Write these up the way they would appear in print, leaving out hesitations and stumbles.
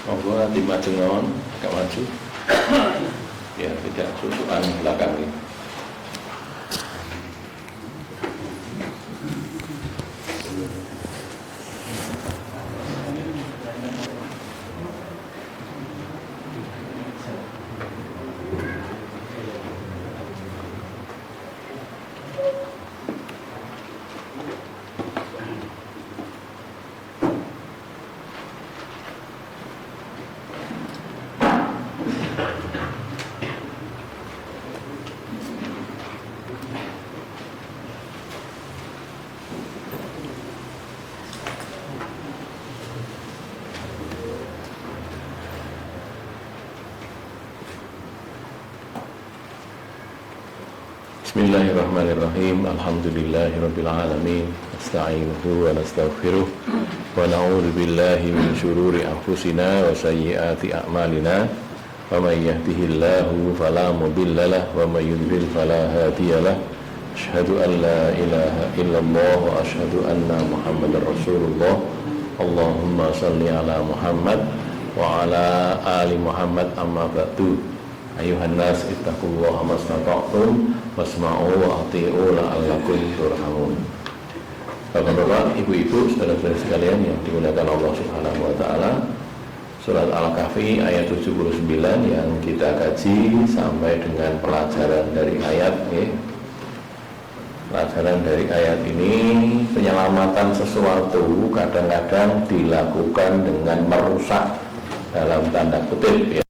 Monggo nanti maju ngon, agak maju. Ya tidak susukan belakang ini. Bismillahirrahmanirrahim. Alhamdulillahirabbil alamin. Nasta'inuhu wa nastaghfiruh wa na'udzu billahi min shururi anfusina wa sayyiati a'malina. Wa may yahdihillahu fala mudilla lahu wa may yudlil fala hadiya lahu. Asyhadu an la ilaha illallah wa asyhadu anna Muhammadar Rasulullah. Allahumma shalli ala Muhammad wa ala ali Muhammad, amma ba'du. Ayuhan nas ittaqullaha mastata'tum wasma'u wa ati'u la'allakum turhamun. Bapak-bapak, ibu-ibu, saudara-saudara sekalian yang dimuliakan Allah Subhanahu wa taala, surat Al-Kahfi ayat 79 yang kita kaji sampai dengan pelajaran dari ayat Pelajaran dari ayat ini, penyelamatan sesuatu kadang-kadang dilakukan dengan merusak dalam tanda kutip, ya,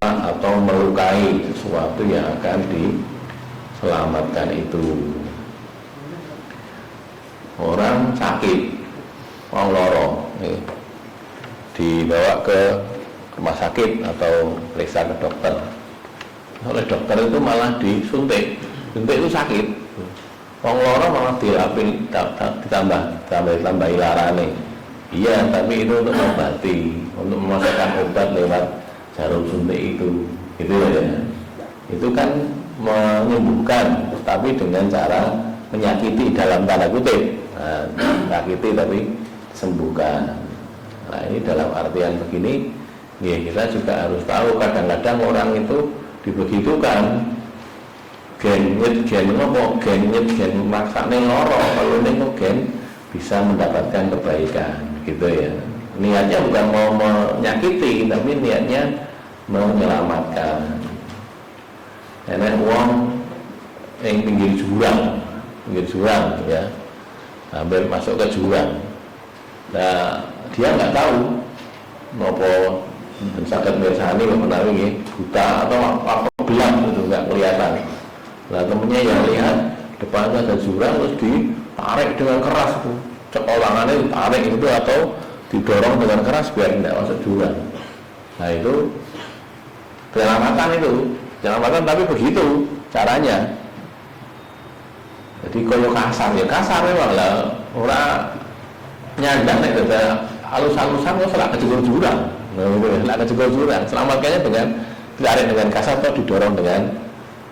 atau melukai sesuatu yang akan diselamatkan itu. Orang sakit, orang loro, dibawa ke rumah sakit atau periksa ke dokter. Oleh dokter itu malah disuntik, suntik itu sakit. Orang loro malah ditambah larane. Iya, tapi itu untuk mengobati, untuk memasukkan obat lewat jarum suntik itu, gitu ya. Itu kan menyembuhkan, tapi dengan cara menyakiti dalam tanda kutip. Menyakiti tapi sembuhkan. Nah, ini dalam artian begini, ya kita juga harus tahu kadang-kadang orang itu dibegitukan gen maksane loro, kalau ini gen bisa mendapatkan kebaikan, gitu ya. Niatnya bukan mau menyakiti, tapi niatnya menyelamatkan. Enak uang yang pinggir jurang, ya, hampir masuk ke jurang. Nah, dia nggak tahu nopo sakit mirsani menawi buta atau apa gelap itu nggak kelihatan. Nah, temennya yang lihat depannya ada jurang terus ditarik dengan keras itu, cekolangannya ditarik itu atau didorong dengan keras biar tidak masuk jurang. Nah, itu penyelamatan tapi begitu caranya. Jadi koyo kasar memang lah, orang nyandang nek ada halus-halusan kok selak kejebur jurang. Nah, itu selak kejebur jurang, selamatkannya dengan ditarik dengan kasar atau didorong dengan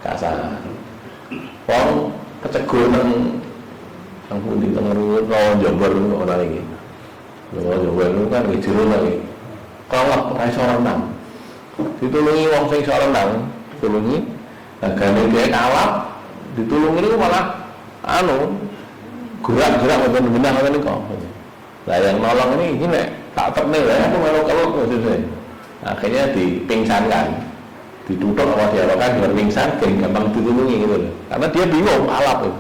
kasar. Wong kecegur nang pundi teng Jember ora iki. Jember itu kan jero lagi. Kalau ora iso renang. Ditulungi wong sing iso renang, ditulungi. Agane dhek kalap, ditulungi niku malah gerak-gerak benar-benar ngoten niku. Lah yang nolong ini nek tak terne lah aku melu keluk maksudnya. Akhirnya dipingsankan. Ditutup sama dialogkan dengan pingsan, gampang ditulungi gitu loh. Karena dia bingung, alap tuh.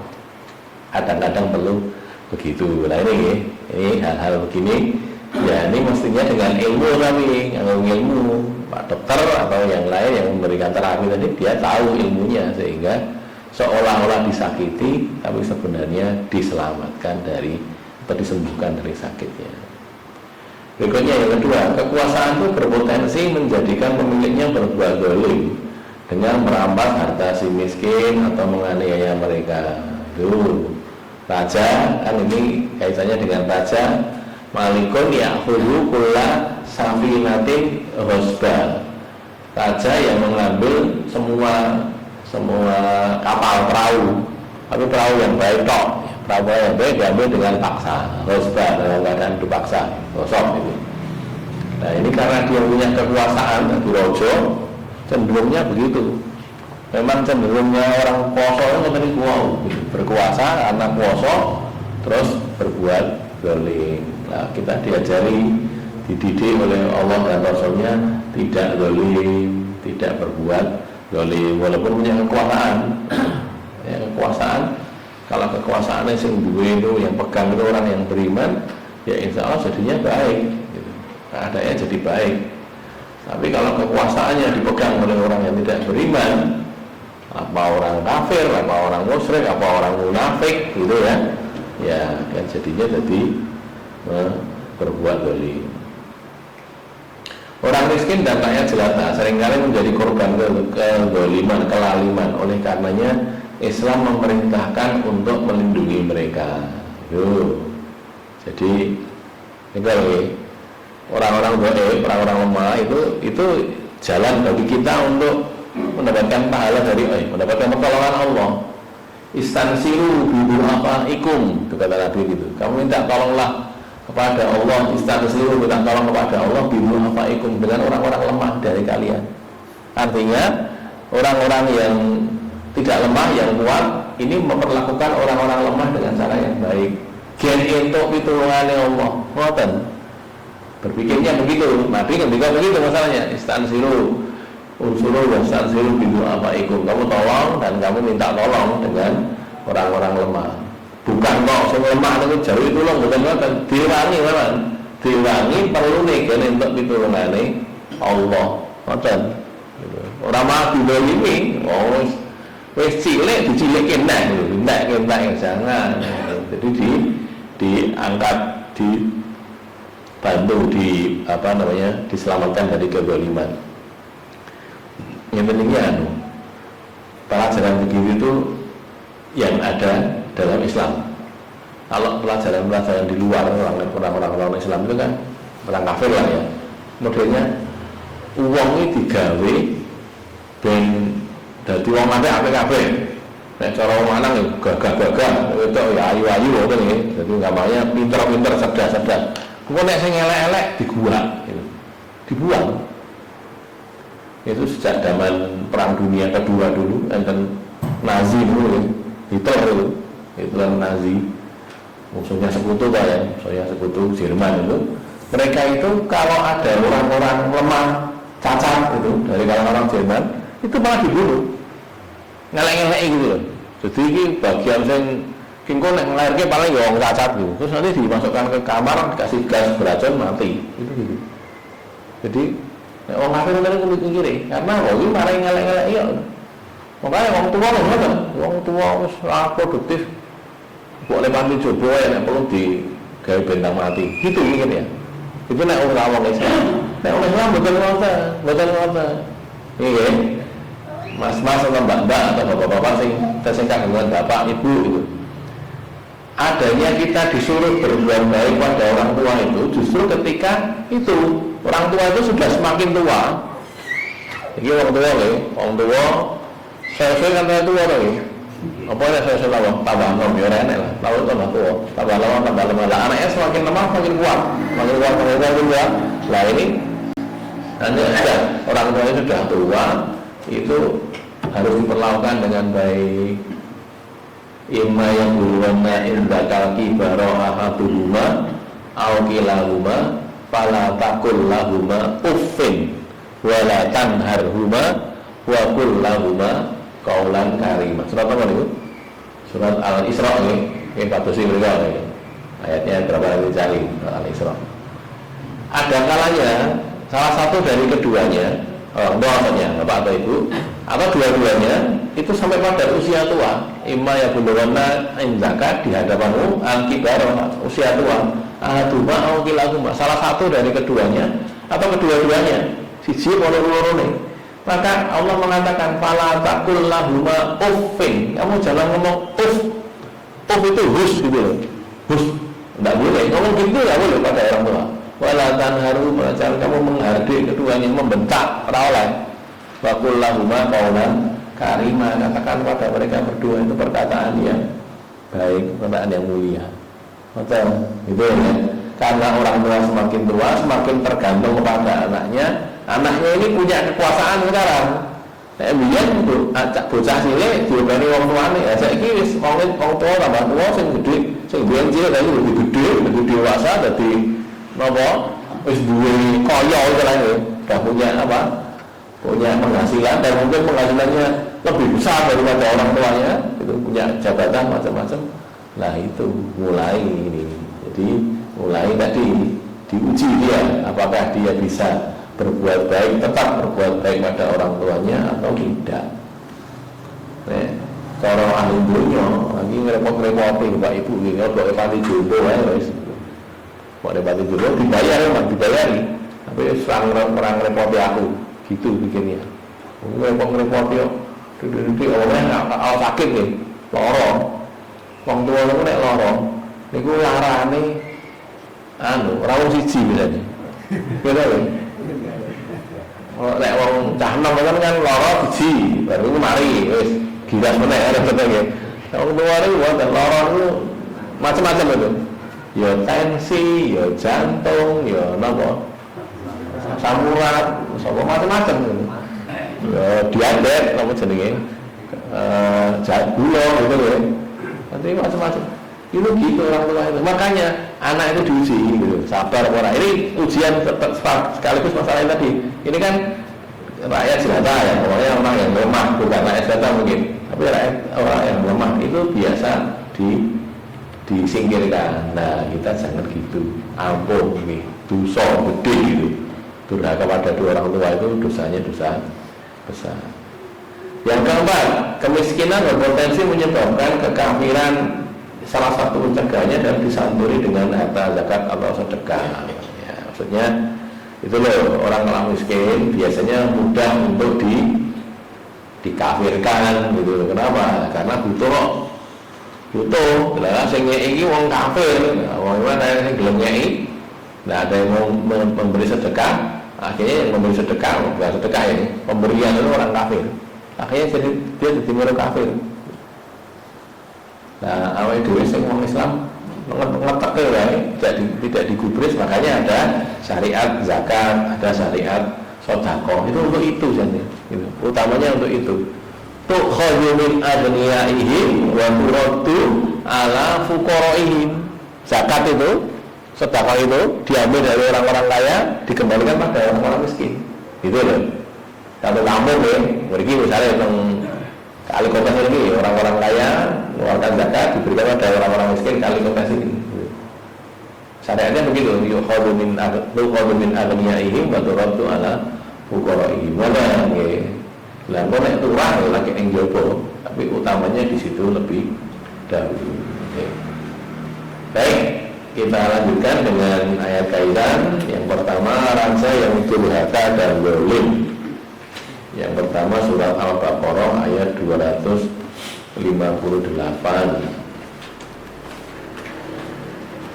Kadang-kadang perlu begitu. Nah ini hal-hal begini, ya ini mestinya dengan ilmu kami, ilmu Pak Dokter atau yang lain yang memberikan terapi tadi, dia tahu ilmunya sehingga seolah-olah disakiti, tapi sebenarnya diselamatkan dari atau disembuhkan dari sakitnya. Berikutnya yang kedua, kekuasaan itu berpotensi menjadikan pemiliknya berbuat zalim dengan merampas harta si miskin atau menganiaya mereka. Raja, kan ini kaitannya dengan raja. Malikun ya'khudhu kulla safinatin hosbal. Raja yang mengambil semua kapal perahu, tapi perahu yang baik tok, Rawa yang baik diambil dengan paksa, rosbah dalam keadaan dipaksa, rosok itu. Nah ini karena dia punya kekuasaan, Nabi Rojo cenderungnya begitu. Memang cenderungnya orang poso itu berkuasa karena poso, terus berbuat zalim. Nah kita diajari, dididik oleh Allah dan Rasulnya tidak zalim, tidak berbuat zalim walaupun punya kekuasaan. Ya, kekuasaan, kalau kekuasaannya yang duwe itu, yang pegang itu orang yang beriman, ya insya Allah jadinya baik gitu. Keadaannya jadi baik. Tapi kalau kekuasaannya dipegang oleh orang yang tidak beriman, apa orang kafir, apa orang musyrik, apa orang munafik gitu ya, ya kan jadinya jadi berbuat zalim. Orang miskin dampaknya jelata, seringkali menjadi korban kezaliman, kelaliman. Oleh karenanya Islam memerintahkan untuk melindungi mereka. Jadi orang-orang dhaif, orang-orang lemah itu jalan bagi kita untuk mendapatkan pahala dari mendapatkan pertolongan Allah. Istansiru bidu apa ikum, itu kata Nabi gitu. Kamu minta tolonglah kepada Allah, istansiru, minta tolong kepada Allah bidu apa ikum, dengan orang-orang lemah dari kalian. Artinya orang-orang yang tidak lemah, yang kuat ini memperlakukan orang-orang lemah dengan cara yang baik. Gen entuk pitulungane Allah. Ngoten. Berpikirnya begitu. Nabi ketika begitu masalahnya, istansiru unsuru wa stansiru bidu apa ikum. Kamu tolong dan kamu minta tolong dengan orang-orang lemah. Bukan kok sing lemah niku jauh tulung, bukan ngoten. Diwangi memang. Diwangi perlu nek entuk pitulungane Allah. Ngoten. Ora mah dilimi. Wes cilik dicilikin nek jangan. Jadi diangkat, dibantu, diselamatkan dari kezaliman. Yang pentingnya pelajaran begini itu yang ada dalam Islam. Kalau pelajaran-pelajaran di luar orang-orang Islam itu kan orang kafir lah ya. Modelnya uang ini digawe ben dadi wong apik kabeh. Nek cara wong lanang gagah-gagah, itu ya ayu-ayu ngoten nggih. Dadi gambarnya pinter-pinter, cerdas-cerdas. Engko nek sing elek-elek diguak gitu. Dibuang. Itu sejak zaman Perang Dunia Kedua dulu, enten Nazi dulu, Hitler itu, Hitler Nazi, musuhnya sekutu Pak ya, musuhnya sekutu Jerman itu. Mereka itu kalau ada orang-orang lemah, cacat itu dari kalangan orang Jerman, itu malah dibunuh, ngelek-ngelek gitu loh. Jadi ini bagian yang kingko nek ngelahirke paling ya wong cacat gitu. Terus nanti dimasukkan ke kamar, dikasih gas beracun, mati. Itu gitu. Jadi orang kafir itu kulit kiri, karena ini malah ngelek-ngelek ya. Makanya orang tua kan, orang tua produktif, buat lepas di jodoh ya, perlu di gawe bentang mati, gitu mungkin ya. Itu nek orang Islam, nek orang Islam betul ngoten. Iya, mas-mas atau mbak-mbak atau bapak-bapak sing tersingkat dengan bapak ibu itu. Adanya kita disuruh berbuat baik pada orang tua itu justru ketika itu orang tua itu sudah semakin tua. Jadi orang tua saya kan tua lagi. Apa ya saya tahu tambah nom ya enak lah. Tahu tambah tua, tambah lama. Lah anaknya semakin lemah semakin kuat. Lah ini nanti orang tuanya sudah tua itu harus diperlakukan dengan baik. Imma yang bulwana indakal kibaro ahaduhuma au kilahuma fala taqul lahuma uffin wala tanharhuma wa qul lahuma qaulan karima. Surat apa itu? Surat Al-Isra ini patusi mereka ini. Ayatnya berapa kali cari Al-Isra. Ada kalanya salah satu dari keduanya, maksudnya bapak atau ibu atau dua-duanya itu sampai pada usia tua. Imma ya bulwana indaka di hadapanmu al-kibar usia tua. Ahaduma au kilahuma, salah satu dari keduanya atau kedua-duanya, siji loro-lorone. Maka Allah mengatakan fala taqul lahuma uffin. Kamu jangan ngomong uff. Uff itu hus gitu loh. Hus. Enggak boleh ngomong gitu, enggak boleh pada orang tua. Wala tanharu, jangan kamu menghardik keduanya, membentak, ora oleh. Wa qul lahuma qaulan karima, katakan pada mereka berdua itu perkataan yang baik, perkataan yang mulia. Betul, gitu ya. Karena orang tua semakin tua, semakin tergantung kepada anaknya. Anaknya ini punya kekuasaan sekarang. Nek biyen bocah cilik diobani wong tuane, ya saiki wis wong tua tambah tua sing gedhe, sing biyen cilik dadi lebih gedhe, lebih dewasa dadi napa? Wis duwe kaya istilahnya, udah punya apa? Punya penghasilan dan mungkin penghasilannya lebih besar daripada orang tuanya, itu punya jabatan macam-macam. Nah itu mulai ini, jadi mulai tadi diuji dia, apakah dia bisa berbuat baik, tetap berbuat baik pada orang tuanya atau tidak. Nek cara ahli dunia lagi ngerepot-repoti Pak Ibu iki kok pati jowo wae wis. Kok pati jowo dibayar memang dibayari. Tapi orang repoti aku, gitu bikinnya. Ngerepot-repoti yo. Dadi orang awak sakit nih, lara. Wong tuwa niku nek lara niku larane ora wong siji bilane. Beda lho. Nek wong cah enom kan lara siji, baru mari wis gilas meneh arep nggih. Wong tuwa niku wonten lara niku macam-macam itu. Ya tensi, ya jantung, ya napa? Samurat, sapa macam-macam. Ya diabetes napa jenenge? Gula gitu lho. Nanti macam-macam. Itu gitu orang tua itu. Makanya anak itu diuji gitu. Sabar orang. Ini ujian sekaligus masalah yang tadi. Ini kan rakyat jelata ya, pokoknya orang yang lemah, bukan rakyat jelata mungkin. Tapi orang yang lemah itu biasa disingkirkan. Nah, kita jangan gitu. Ampun nih, dosa gede gitu. Durhaka pada dua orang tua itu dosanya dosa besar. Yang keempat, kemiskinan berpotensi menyebabkan kekafiran. Salah satu pencegahannya dan disanturi dengan harta zakat atau sedekah. Ya, maksudnya itu loh, orang miskin biasanya mudah untuk dikafirkan gitu. Kenapa? Karena butuh. Lah sing iki wong kafir, wong mana yang gelem nyai. Nah, ada yang mau memberi sedekah, akhirnya yang memberi sedekah, bukan sedekah ini, pemberian itu orang kafir. Akhirnya dia jadi orang kafir. Nah, awal dhewe sing wong Islam ngeteke wae tidak digubris, makanya ada syariat zakat, ada syariat sedekah. Itu untuk itu saja, gitu. Utamanya untuk itu. Tukhadhu min aghniyaihim wa turaddu ala fuqaraihim. Zakat itu, sedekah itu diambil dari orang-orang kaya, dikembalikan pada orang-orang miskin. Gitu loh. Kalau kamu nih, mriki misalnya kali kota ini orang-orang kaya mengeluarkan zakat diberikan pada orang-orang miskin kali kota ini. Syariatnya begitu. Yukhadhu min aghniyaihim wa turaddu ala fuqaraihim. Mana nggih. Lah kok nek turah lagi ning jaba, tapi utamanya di situ lebih dahulu. Okay. Baik, kita lanjutkan dengan ayat kaitan. Yang pertama, raja yang durhaka dan zalim. Yang pertama surat Al-Baqarah ayat 258.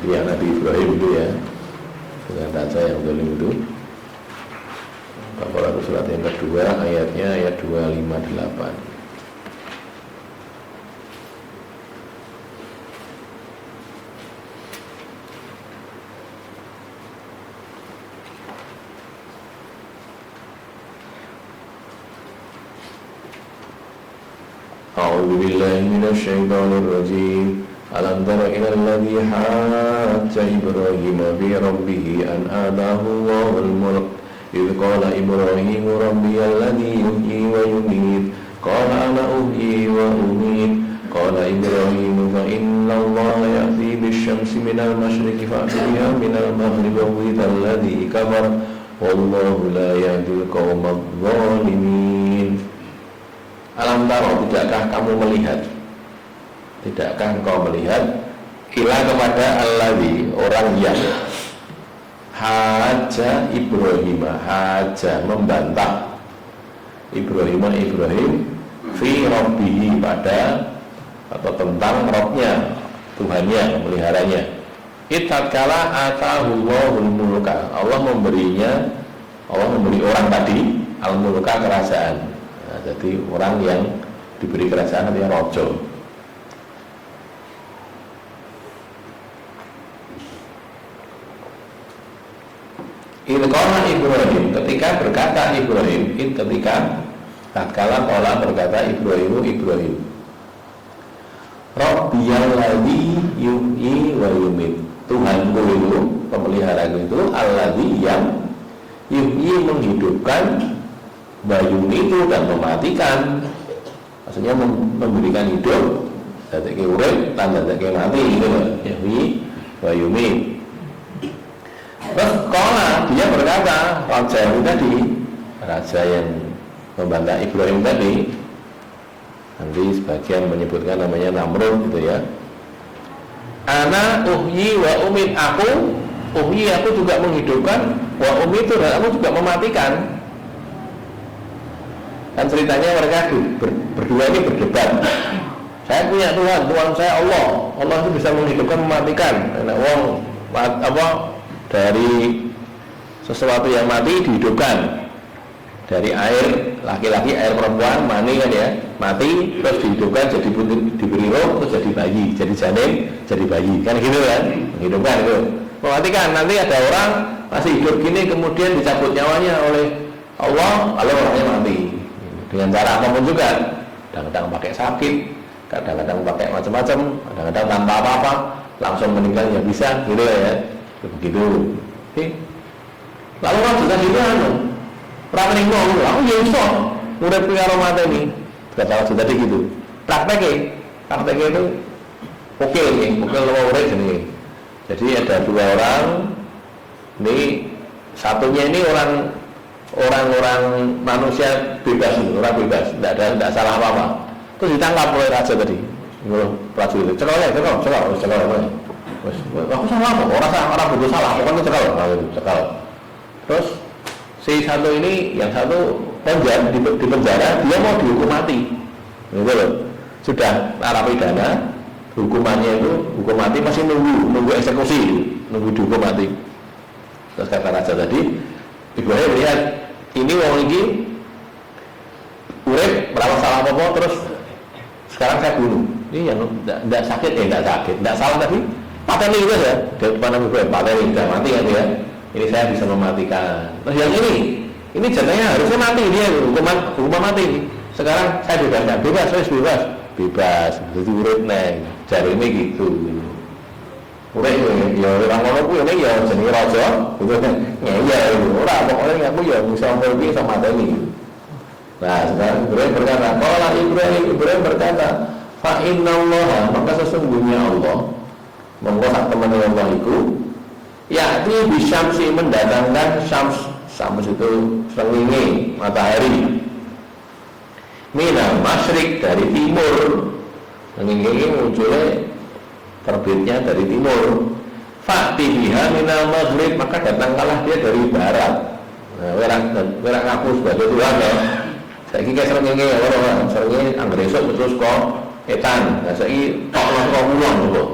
Dia Nabi Ibrahim itu ya, dengan raja yang zalim itu. Al-Baqarah surat yang kedua ayatnya ayat 258. A'udzu billahi minasyaitonir rajim. Alam tara ilal ladzi hajja Ibrahim bi rabbih an atahu Allahul mulk. Idz qala Ibrahim rabbiyal ladzi yuhyi wa yumiit. Qala ana uhyi wa umiit. Qala Ibrahim fa inna Allaha ya'ti bisyamsi minal masyriqi fa'ti biha minal maghribi wa buhital ladzi kafar. Wallahu la yahdil qaumadz zalimin. Alam taro, tidakkah kamu melihat? Tidakkah engkau melihat ila kepada alladzi, orang yang haja Ibrahim, haja membantah Ibrahim fi rabbihi, pada atau tentang Rabbnya, Tuhannya, meliharanya. Tatkala atahu Allahul mulka, Allah memberi orang tadi al-mulka, kerajaan. Jadi orang yang diberi kerajaan dia rojo. Qala Ibrahim, ketika berkata Ibrahim, ketika tatkala qala berkata Ibrahim Rabbiyal ladzi yuhyi wa yumit, Tuhanku itu, pemeliharaku itu, alladzi yang yuhyi menghidupkan, wa yumitu dan mematikan. Maksudnya memberikan hidup, dadeke urip lan dadeke mati gitu loh. Yuhyi wa yumit. Terus qala, dia berkata, raja itu tadi, raja yang membantah Ibrahim tadi, nanti sebagian menyebutkan namanya Namrud gitu ya. Ana uhyi wa umit, aku juga menghidupkan, wa umitu dan aku juga mematikan. Kan ceritanya mereka berdua ini berdebat. Saya punya Tuhan saya Allah itu bisa menghidupkan, mematikan. Nah, dari sesuatu yang mati dihidupkan, dari air laki-laki, air perempuan, mani kan ya, mati terus dihidupkan, jadi diberi roh, terus jadi bayi, jadi janin, jadi bayi, kan gitu kan, menghidupkan itu. Mematikan, nanti ada orang masih hidup gini kemudian dicabut nyawanya oleh Allah, lalu orangnya mati dengan cara apapun juga, kadang-kadang pakai sakit, kadang-kadang pakai macam-macam, kadang-kadang tanpa apa-apa langsung meninggal ya bisa, gitu ya, begitu. Lalu kan juga gitu orang meninggal, aku ya iso urip karo mateni. Kata Rasul tadi gitu. Prakteknya itu oke lo urip jenenge. Jadi ada dua orang, ini satunya ini orang manusia bebas, orang bebas, tidak salah apa-apa. Terus ditangkap oleh raja tadi. Prajurit, cekal. Aku salah apa? Orang butuh salah, pokoknya cekal. Terus si satu ini, yang satu di penjara, dia mau dihukum mati, gitu loh. Sudah narapidana, hukumannya itu hukum mati, masih nunggu eksekusi, nunggu dihukum mati. Terus kata raja tadi, Ibrahim lihat ini wong iki urip berapa salah apa, terus sekarang saya bunuh. Ini yang tidak sakit, tidak salah tadi, pateni itu ya, di depan Ibrahim, pateni sudah mati kan ya. Ini saya bisa mematikan. Terus yang ini jadinya harusnya mati dia, hukuman mati. Sekarang saya bebas. Jadi urip neng, jari ini gitu. Urip ya orang ngono kuwi ya jenenge raja, gitu kan. Ngeyel ora pokoknya aku ya bisa mati sama mateni. Nah, sekarang Ibrahim berkata, qala Ibrahim berkata, fa innallaha, maka sesungguhnya Allah, monggo sak temene Allah iku yakni bisyamsi, mendatangkan syams itu srengenge, matahari, minal masyrik, dari timur. Srengenge munculnya terbitnya dari timur. Fa'ti biha minal maghrib, maka datangkanlah dia dari barat. Nah, werang aku sebagai Tuhan ya. Saiki kayak srengenge ya ora, srengenge anggere esuk terus kok etan. Nah saiki tok kulon lho.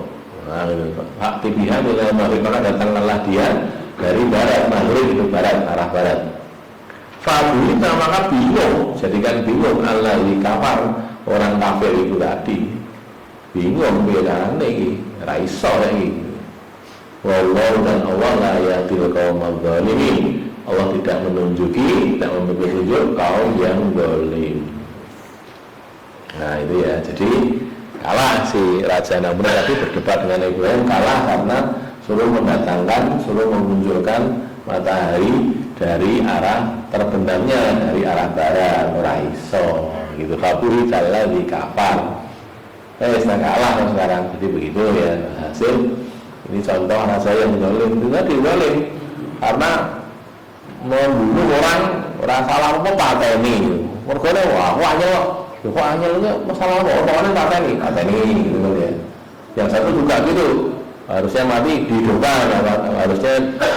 Fa'ti biha minal maghrib, maka datangkanlah dia dari barat, maghrib itu barat, arah barat. Fa'bulita, maka bingung, jadikan bingung alladzi kafar, orang kafir itu tadi. Bingung bedane iki, ra iso iki. Wallahu, dan Allah la yahdil qaumaz zalimin. Allah tidak menunjuki, tidak memberi petunjuk kaum yang zalim. Nah itu ya, jadi kalah si Raja Namrud tadi berdebat dengan Ibrahim, kalah karena suruh memunculkan matahari dari arah terbenamnya, dari arah barat, ora iso gitu. Kaburi jalla di kafar. Sudah kalah sekarang, jadi begitu ya. Hasil ini contoh raja yang zalim, itu tadi zalim karena membunuh orang salah apa pateni. Mergone wah kok anyelnya masalah orang pateni gitu ya. Yang satu juga gitu, harusnya mati dihidupkan, harusnya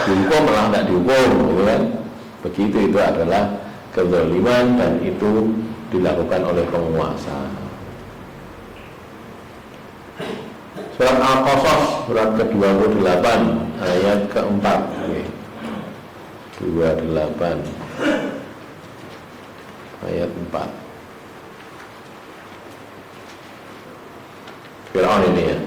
dihukum malah tidak dihukum gitu kan. Begitu, itu adalah kezaliman dan itu dilakukan oleh penguasa. Surat Al-Qasas, surat ke-28 ayat ke-4. 28 ayat 4. Fir'aun ini ya.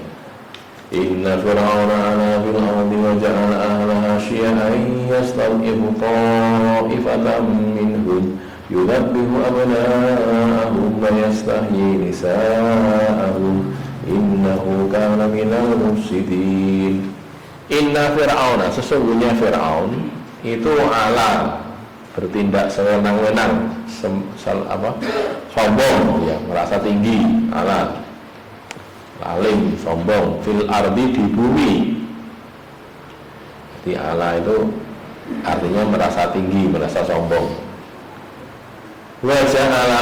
Inna fir'auna 'ala fil ardi wa ja'ala ahlaha syi'an yastad'ifu ta'ifatan minhum yudabbihu abna'ahum wa yastahyi nisa'ahum innahu kana minal mufsidin. Inna fir'auna, sesungguhnya Fir'aun itu ala bertindak sewenang-wenang, sombong ya, merasa tinggi, ala laling, sombong, fil ardi, di bumi. Jadi ala itu artinya merasa tinggi, merasa sombong. Wajah ala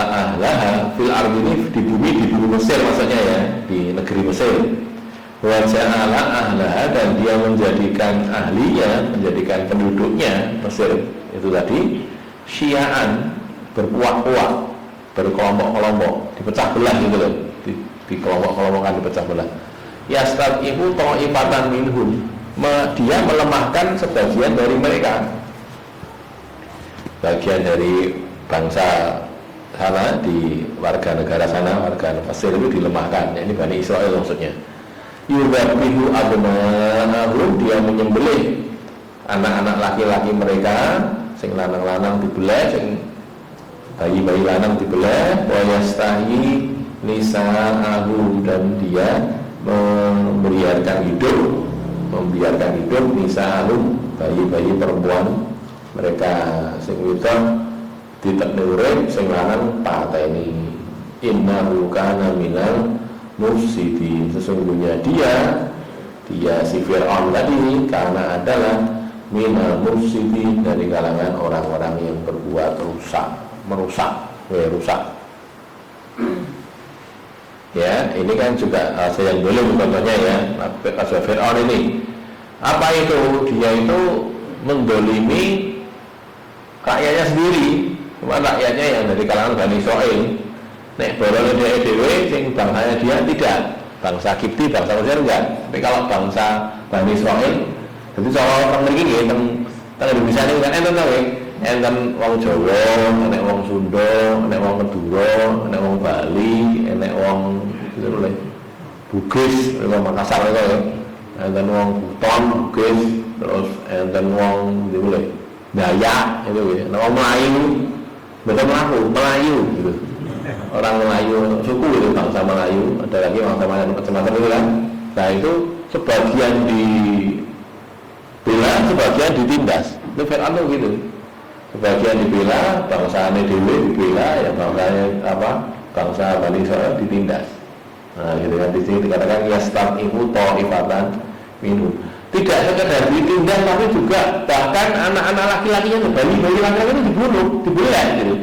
ahlaha fil ardi, ini di bumi Mesir maksudnya ya, di negeri Mesir. Wajah ala ahlaha, dan dia menjadikan ahlinya, menjadikan penduduknya Mesir itu tadi syiaan, berpuak-puak, berkelompok-kelompok, dipecah belah gitu loh, di kelompok-kelompokan dipecah belah. Yastad'ifu ta'ifatan minhum, dia melemahkan sebagian dari mereka, bagian dari bangsa sana, di warga negara sana, warga Mesir itu dilemahkan. Ini Bani Israel maksudnya. Yudabihu abna'ahum, dia menyembelih anak-anak laki-laki mereka, sing lanang-lanang dibelah, sing bayi-bayi lanang dibelah. Wa yastahyi nisa'ahum, dan dia membiarkan hidup nisa'ahum, bayi-bayi perempuan mereka, sing wedok diteknure, sing lanang pateni. Innahu kana minal mufsidin, sesungguhnya dia si Fir'aun tadi karena adalah minal mufsidin, dari kalangan orang-orang yang berbuat merusak. Ya, ini kan juga saya yang belum contohnya ya, kasus Fir'aun ini. Apa itu? Dia itu mendolimi rakyatnya sendiri, cuma rakyatnya yang dari kalangan Bani Israel. Nek boleh dia dewe, sing bangsanya dia tidak, bangsa Kipti, bangsa Mesir enggak. Tapi kalau bangsa Bani Israel, jadi soal orang begini ya, tentang Indonesia ini kan enten tahu ya, enten wong Jawa, enek wong Sunda, enek wong Madura, enek wong Bali, enek wong itu boleh Bugis, wong Makassar itu ya, enten wong Buton, Bugis, terus enten wong itu boleh Dayak itu ya, enek wong Melayu, betul Melayu gitu. Orang Melayu, suku itu bangsa Melayu, ada lagi bangsa Melayu macam-macam itu kan. Nah itu sebagian dibela, sebagian ditindas. Itu Fir'aun tuh gitu. Sebagian dibela, bangsanya dewe dibela, ya bangsanya bangsa Bani Israel ditindas. Nah gitu kan, di sini dikatakan yastad'ifu ta'ifatan minhum. Tidak sekedar ditindas, tapi juga bahkan anak-anak laki-lakinya, bayi-bayi laki-laki itu dibunuh, dibelah gitu.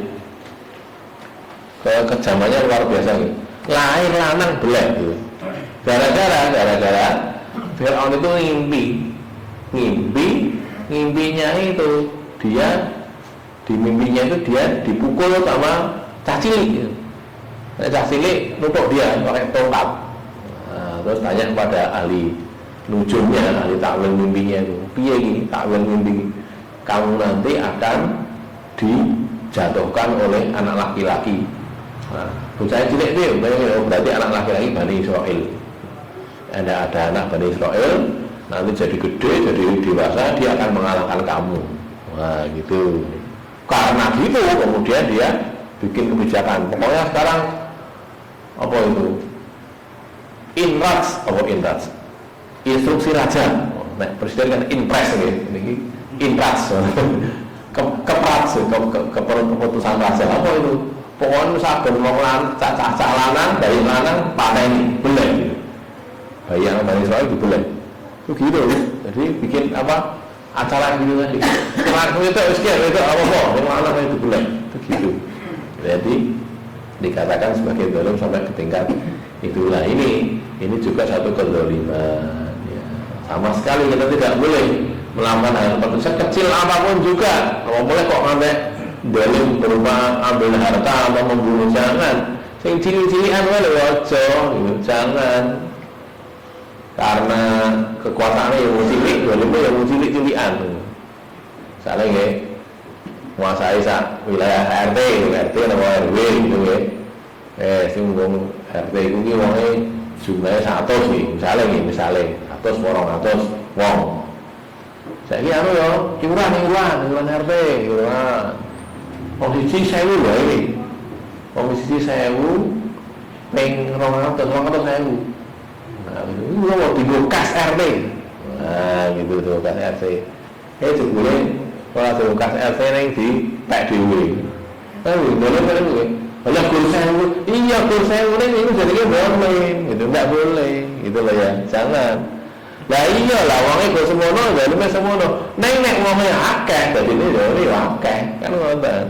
Kejamannya luar biasa gitu. Lahir lanang belah gitu. Gara-gara Fir'aun itu ngimpinya itu dia di mimpinya itu dia dipukul sama cah cilik gitu. Cah cilik nutuk dia pakai tongkat. Nah, terus tanya kepada ahli nujumnya, ahli takwil mimpinya itu, piye gini takwil mimpi kamu nanti akan dijatuhkan oleh anak laki-laki. Nah, bocah cilik itu berarti anak laki-laki Bani Israel. Ada anak Bani Israel, nanti jadi gede, jadi dewasa, dia akan mengalahkan kamu. Nah gitu. Karena gitu kemudian dia bikin kebijakan. Pokoknya sekarang apa itu? Inraj. Instruksi raja. Nah, presiden kan impres ini inraj. Keputusan raja. Apa itu? Pokoknya saben wong cacah lanang, bayi lanang pateni, belah gitu. Bayi anak Bani Israel dibelah. Itu gitu. Jadi bikin acara gitu tadi. Kalau itu itu apa-apa, yang lanang itu dibelah. Itu gitu. Jadi dikatakan sebagai zalim sampai ke tingkat itulah. Ini juga satu kezaliman ya. Sama sekali kita tidak boleh melakukan hal seperti sekecil apapun juga. Kalau boleh kok sampai zalim berupa ambil harta atau membunuh, jangan. Sing cilik-cilikan wae lho aja, jangan. Karena kekuasaannya yang cilik, zalimnya yang cilik-cilikan. Misalnya nggih, menguasai sak wilayah RT apa RW gitu nggih. Sing wong RT iku ki wonge jumlahnya 100 sih, misalnya 100 wong. Saiki anu yo iuran RT, iuran. Wong siji 1000 wae iki. Wong siji 1000 ping 200.000. Nah, itu mau digo kas RT. Nah, gitu tuh kas RT. Jebule ora digo kas RT ning di pek dhewe. Boleh. Oleh kur 1000, iya kur 1000 ini jadinya boleh, gitu enggak boleh, gitu loh ya, jangan. Lah iya lah, wongnya gue semono, jalurnya semono. Nek ngomongnya akeh, jadi ini akeh, kan ngoten.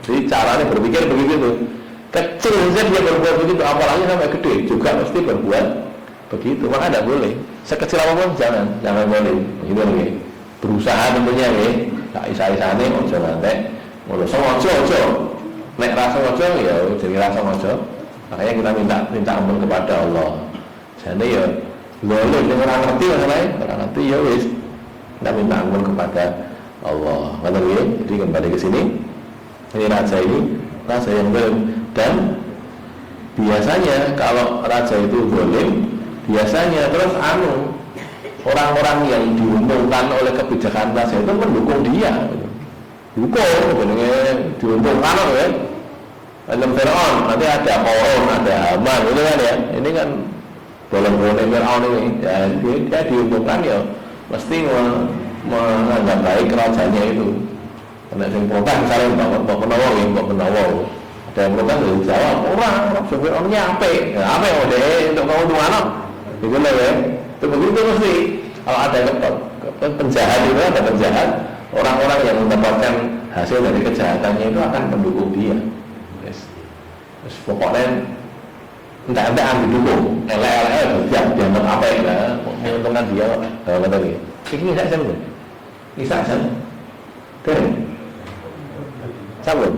Jadi caranya berpikir begitu. Kecil saja dia berbuat begitu, apalagi sampai gede juga mesti berbuat begitu. Maka tidak boleh. Sekecil apapun jangan boleh. Gitu loh. Berusaha tentunya ya, tak isa-isane, ojo ngantek, ngono ojo. Nek rasa ojo ya jadi rasa ojo. Makanya kita minta ampun kepada Allah. Jadi ya boleh yang orang ngerti masalahnya, orang ngerti ya wis. Kita minta ampun kepada Allah. Ngerti ya? Jadi kembali ke sini. Ini raja yang zalim. Dan biasanya kalau raja itu zalim, biasanya terus orang-orang yang diuntungkan oleh kebijakan raja itu mendukung dia. Diuntungkan ya. Dalam Fir'aun nanti ada Korun, ada Haman, itu kan ya. Ini kan bolong-bolong Fir'aun ini ya, dia diuntungkan ya mesti menganggap baik kerajanya itu. Karena yang protes misalnya Mbak Penawa ada yang protes dari Jawa, orang Fir'aunnya apa yang udah untuk keuntungan itu lah ya. Itu begitu mesti kalau ada penjahat itu ada penjahat, orang-orang yang mendapatkan hasil dari kejahatannya itu akan mendukung dia. Terus pokoknya entah didukung, dianggap apa ya, menguntungkan dia, kalau kata dia. Ini saya belum, ini saya sabun.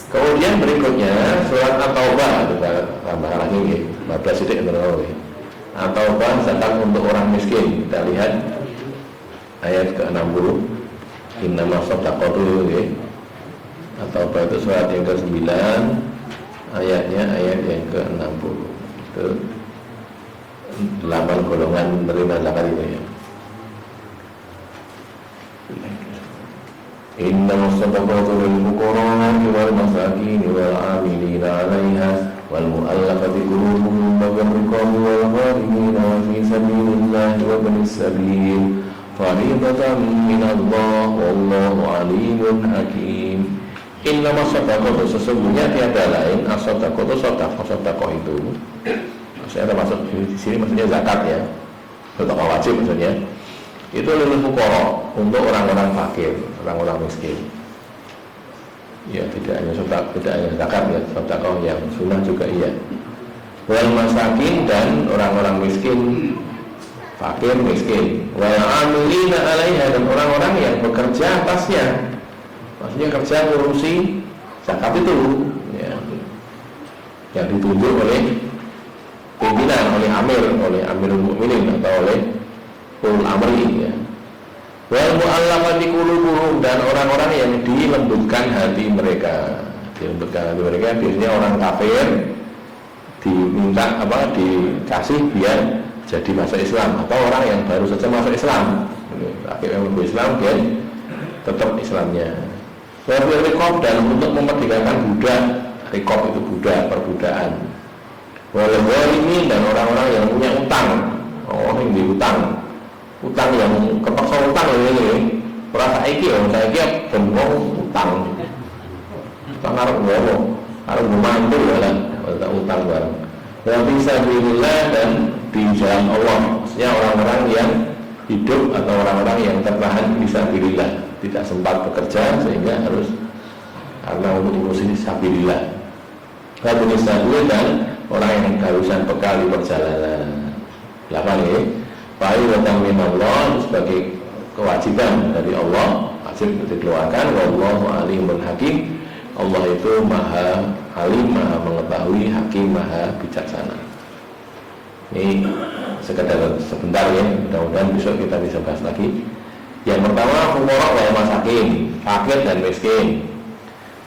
Kemudian berikutnya surat At-Taubah, kita tambah lagi ya, 15 titik menurut At-Taubah zakat untuk orang miskin. Kita lihat ayat ke-60. Innama shadaqatu ya. At-Taubah itu surat yang ke-9, ayatnya ayat yang ke-60. Itu 8 golongan menerima zakat itu ya. Innama shadaqatu lil fuqara'i wal masakin wal 'amilina 'alaiha wal mu'allafati qulubuhum wa fil riqabi wal gharimina wa fi sabilillahi wa ibnis sabil fariidatan minallah wallahu 'alimun hakim. Innama shadaqatu, sesungguhnya tiada lain as-shadaqatu, sedekah itu. Saya termasuk di sini maksudnya zakat ya. Sedekah wajib maksudnya. Itu lil fuqara, untuk orang-orang fakir, orang-orang miskin. Ya tidak hanya zakat ya, sedekah yang sunnah juga iya. Wal masakin, dan orang-orang miskin, fakir miskin. Wal 'amilina 'alaiha, dan orang-orang yang bekerja atasnya. Maksudnya kerja ngurusi zakat itu ya, yang ditunjuk oleh pimpinan, oleh Amirul Mukminin atau oleh ulul amri ya. Wal mu'allafati qulubuhum, dan orang-orang yang dilembutkan hati mereka. Biasanya orang kafir diminta dikasih biar jadi masuk Islam, atau orang yang baru saja masuk Islam. Kafir yang masuk Islam dia tetap Islamnya. Wal riqab, dan untuk memerdekakan budak. Riqab itu budak, perbudakan. Wal gharimin, dan orang-orang yang punya utang. Orang yang diutang, utang yang kepaksa utang ini, merasa iki benwong utang arep ngono, arep mampu lah utang bareng. Wa fisabilillah, dan di jalan Allah, maksudnya orang-orang yang hidup atau orang-orang yang tertahan fisabilillah, tidak sempat bekerja sehingga harus karena untuk ngurusin fisabilillah. Wa fisabilillah, dan orang yang keharusan bekal di perjalanan. 8 ya. Fariidatan minallah, sebagai kewajiban dari Allah, wajib dikeluarkan. Wallahu alimun hakim, Allah itu maha alim, maha mengetahui, hakim, maha bijaksana. Ini sekedar sebentar ya, mudah-mudahan besok kita bisa bahas lagi. Yang pertama fuqara wal masakin, fakir dan miskin.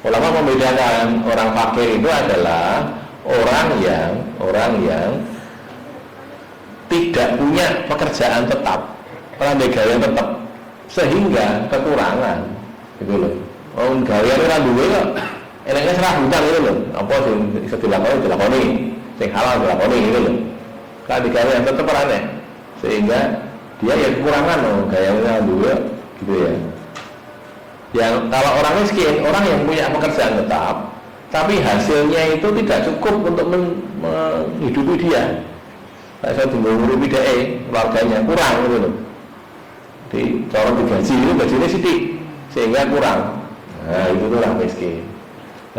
Ulama membedakan orang fakir itu adalah orang yang tidak punya pekerjaan tetap, gawe tetap, sehingga kekurangan, gitu loh. Gawe ora duwe kok, enaknya serabutan gitu loh. Apa sing iso dilakoni, sing halal dilakoni gitu loh. Kan gawe yang tetap aneh, sehingga dia ya kekurangan loh, gayanya duwe, gitu ya. Yang kalau orang miskin, orang yang punya pekerjaan tetap, tapi hasilnya itu tidak cukup untuk menghidupi dia. Saya tinggal ngurupi dia, keluarganya kurang gitu loh. Jadi cara digaji itu gajinya sidik, sehingga kurang. Nah itu tuh orang miskin.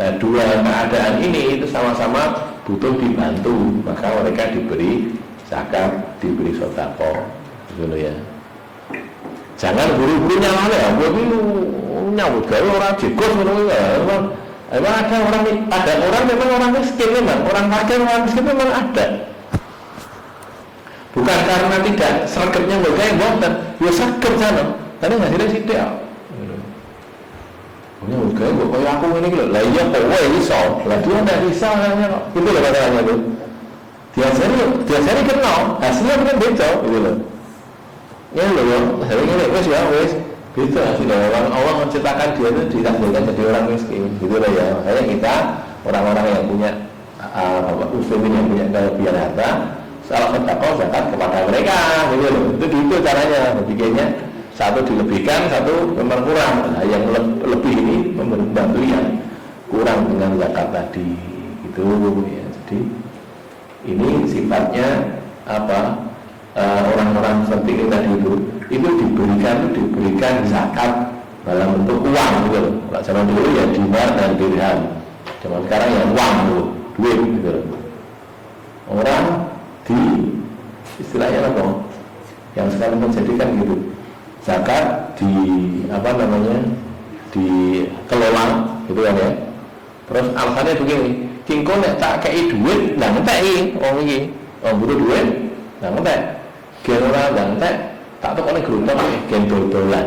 Nah dua keadaan ini itu sama-sama butuh dibantu, maka mereka diberi zakat, diberi sedekah, gitu loh ya. Jangan buru-buru nyalahnya, buat itu nyambut gawe orang jegos menurut ya. Emang ada orang memang orang miskin memang, orang fakir orang miskin memang ada. Bukan karena tidak sergapnya mereka yang buatan, ya sergap sana. Tadi hasilnya sidik. Nyambut gawe kok kayak aku ini gitu. Lah iya kok ini so, lah dia tidak bisa hanya kok. Itu loh masalahnya tuh. Dia seri kenal, hasilnya bukan beda, gitu loh. Ya loh, hasilnya wes ya wes. Itu hasilnya Allah menciptakan dia itu ditakdirkan jadi orang miskin, gitu lah ya. Makanya kita orang-orang yang punya muslimin yang punya kelebihan harta, salah sedekah zakat kepada mereka, gitu loh. Itu gitu caranya, berpikirnya satu dilebihkan, satu memang kurang. Nah, yang lebih ini membantu yang kurang dengan zakat tadi, gitu ya. Jadi ini sifatnya apa? Orang-orang seperti ini tadi itu diberikan zakat dalam bentuk uang gitu loh. Kalau zaman dulu ya dinar dan dirham, zaman sekarang ya uang gitu, duit gitu loh. Orang di istilahnya apa? Yang sekarang menjadikan gitu, zakat di apa namanya dikelola gitu kan ya. Terus alasannya begini, kingko nek tak kei duit, nggak ngetek orang ini, orang butuh duit, nggak ngetek. Gen ora ngantek tak tekone gruntok gen dodolan.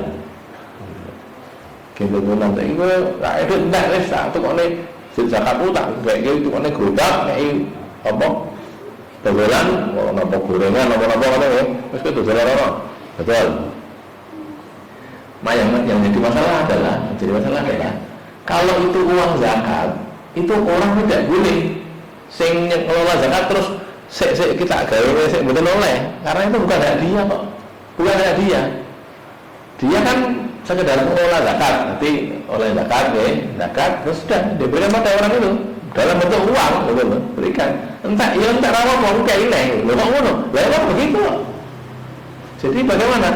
Gen dodolan tak iku ra edit ndak wis tak tekone zakatku tak gawe tekone gruntok nek apa dodolan napa gorengan napa-napa ngono ya. Wis dodolan ora. Betul. Yang jadi masalah adalah kalau itu uang zakat, itu orang tidak boleh sing ngelola zakat terus kita gawe sik mboten oleh, karena itu bukan hak dia kok. Bukan hak dia. Dia kan sekedar mengelola zakat, nanti oleh zakat terus sudah diberikan pada orang itu dalam bentuk uang, betul, berikan. Entah rawa mau kayak ini, lho kok ngono? Lah kok begitu kok. Jadi bagaimana?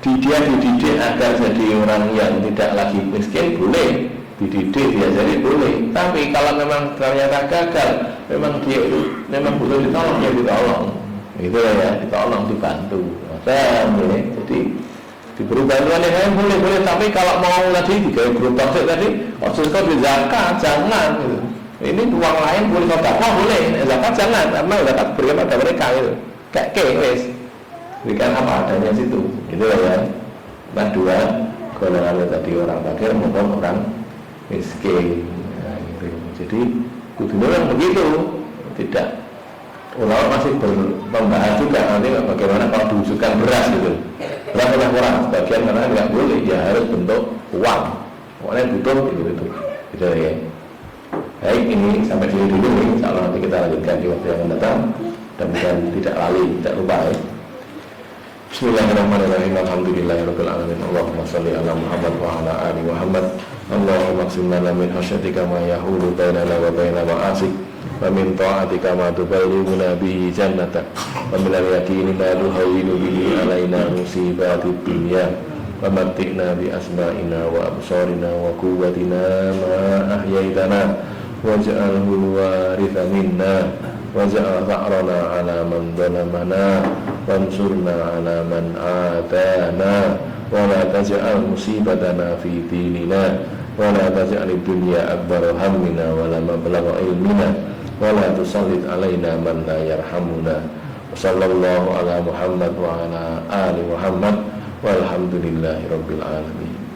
Dia dididik agar jadi orang yang tidak lagi miskin boleh, dididik dia jadi boleh. Tapi kalau memang ternyata gagal, memang dia itu memang butuh ditolong, ya ditolong. Itu ya, ditolong, dibantu. Boleh. Jadi diberi bantuan yang lain boleh. Tapi kalau mau tadi digawe grup toksik tadi, kok di zakat jangan. Gitu. Ini uang lain boleh sedekah boleh, zakat jangan. Karena zakat berikan pada mereka gitu. Kayak wes. Berikan apa adanya situ. Gitu ya. Nah dua golongan tadi orang fakir maupun orang miskin. Nah, gitu. Jadi kudunya yang begitu, tidak. Ulama masih membahas juga nanti bagaimana kalau diwujudkan beras gitu. Beras oleh orang sebagian karena nggak boleh, ya harus bentuk uang. Pokoknya butuh gitu. Gitu ya. Baik, ini sampai sini dulu nih. Insya Allah nanti kita lanjutkan di waktu yang akan datang. Dan tidak lali, tidak lupa ya. Bismillahirrahmanirrahim. Alhamdulillahirabbil alamin. Allahumma shalli ala Muhammad wa ala ali Muhammad. Allahumma qsim lana min khasyatika ma yahulu bainana wa baina ma'asik wa min ta'atika ma tuballighuna bihi jannatak wa min al-yaqini ma tuhawwinu bihi alaina musibatid dunya wa matti'na bi asma'ina wa absarina wa quwwatina ma ahyaitana waj'alhu waritha minna waj'al tha'rana ala man dhalamana wansurna ala man atana wa la taj'al musibatana fi dinina wa la taj'al ad-dunya akbar hammina wa la mablagha ilmina wa la tusallit alaina man la yarhamuna. Sallallahu ala Muhammad wa ala ali Muhammad Walhamdulillahirabbil alamin.